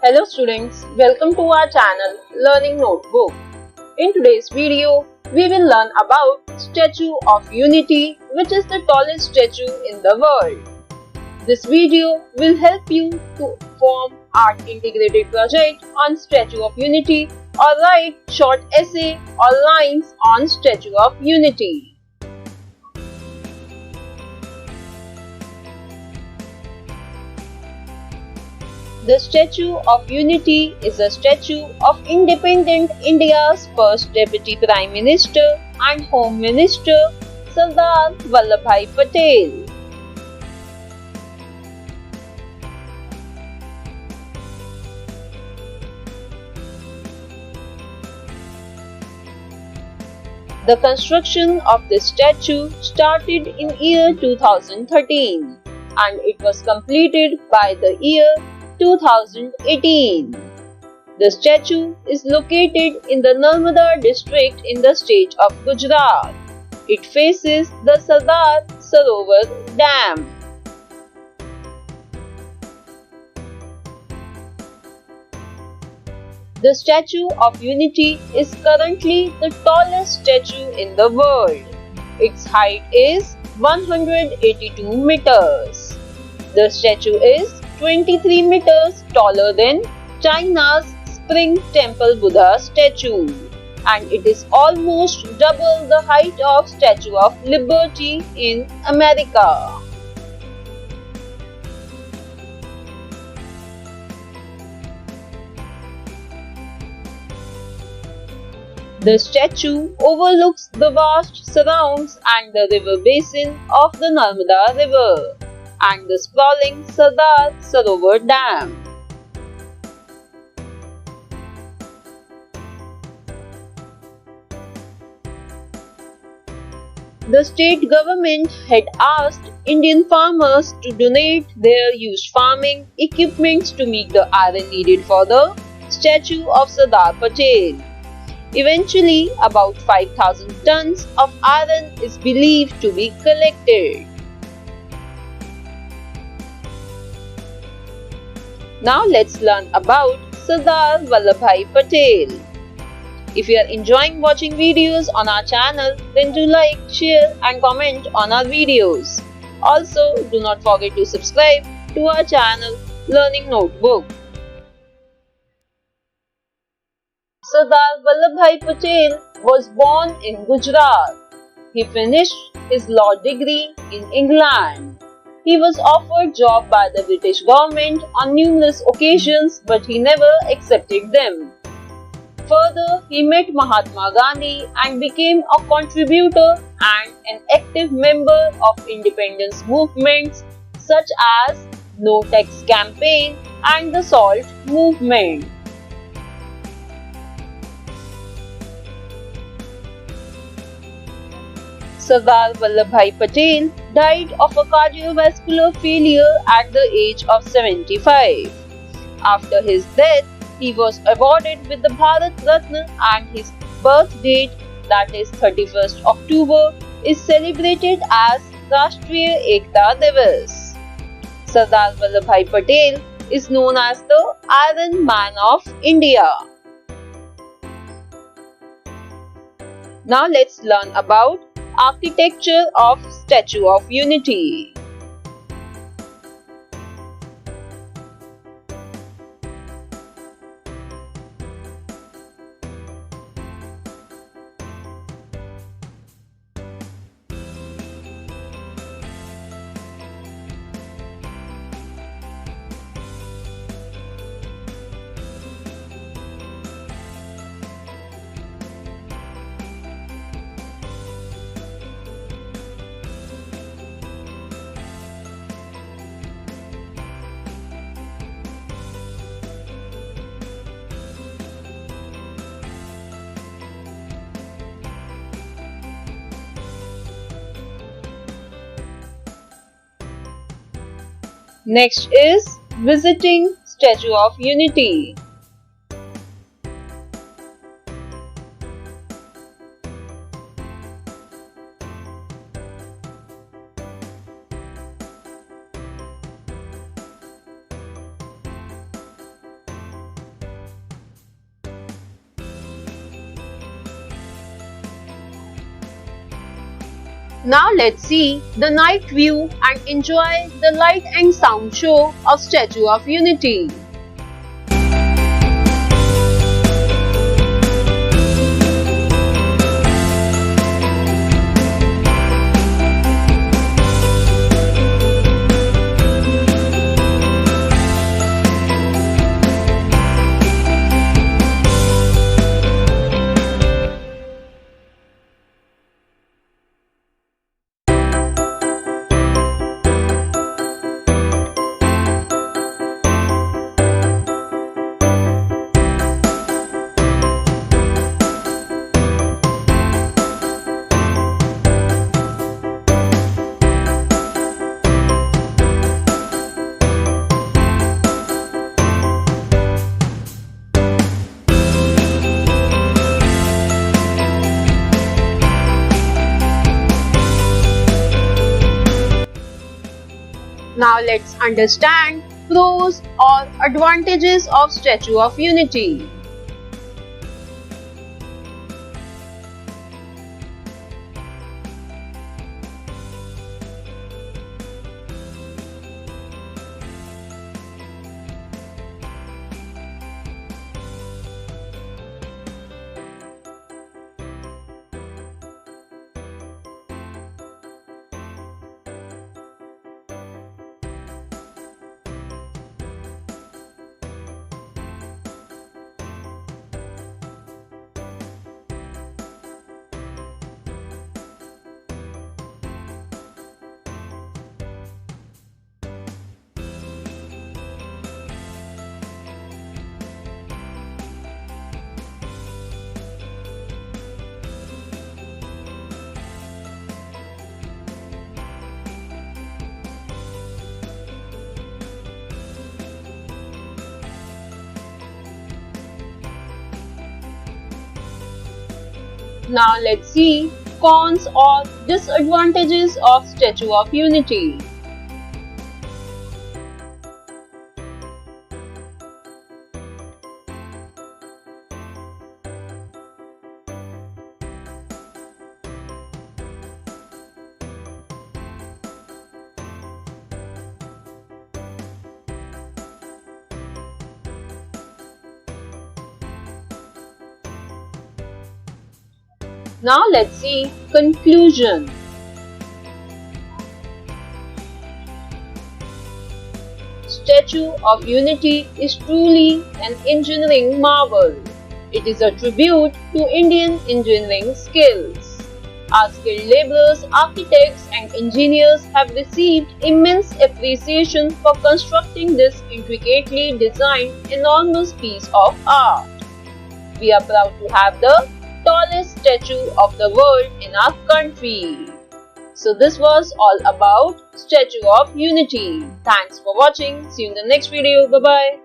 Hello students, welcome to our channel Learning Notebook. In today's video, we will learn about Statue of Unity, which is the tallest statue in the world. This video will help you to form art integrated project on Statue of Unity or write short essay or lines on Statue of Unity. The Statue of Unity is a statue of independent India's first Deputy Prime Minister and Home Minister, Sardar Vallabhbhai Patel. The construction of this statue started in year 2013 and it was completed by the year 2018. The statue is located in the Narmada district in the state of Gujarat. It faces the Sardar Sarovar Dam. The Statue of Unity is currently the tallest statue in the world. Its height is 182 meters. The statue is 23 meters taller than China's Spring Temple Buddha statue, and it is almost double the height of Statue of Liberty in America. The statue overlooks the vast surrounds and the river basin of the Narmada River and the sprawling Sardar Sarovar Dam. The state government had asked Indian farmers to donate their used farming equipments to make the iron needed for the statue of Sardar Patel. Eventually, about 5,000 tons of iron is believed to be collected. Now let's learn about Sardar Vallabhbhai Patel. If you are enjoying watching videos on our channel, then do like, share and comment on our videos. Also, do not forget to subscribe to our channel Learning Notebook. Sardar Vallabhbhai Patel was born in Gujarat. He finished his law degree in England. He was offered job by the British government on numerous occasions, but he never accepted them. Further, he met Mahatma Gandhi and became a contributor and an active member of independence movements such as No Tax Campaign and the Salt Movement. Sardar Vallabhbhai Patel died of a cardiovascular failure at the age of 75. After his death, he was awarded with the Bharat Ratna and his birth date, that is 31st October, is celebrated as Rashtriya Ekta Divas. Sardar Vallabhbhai Patel is known as the Iron Man of India. Now let's learn about architecture of Statue of Unity. Next is visiting Statue of Unity. Now let's see the night view and enjoy the light and sound show of Statue of Unity. Now let's understand pros or advantages of Statue of Unity. Now let's see cons or disadvantages of Statue of Unity. Now let's see conclusion. Statue of Unity is truly an engineering marvel. It is a tribute to Indian engineering skills. Our skilled laborers, architects and engineers have received immense appreciation for constructing this intricately designed enormous piece of art. We are proud to have the tallest statue of the world in our country. So this was all about Statue of Unity. Thanks for watching. See you in the next video. Bye bye.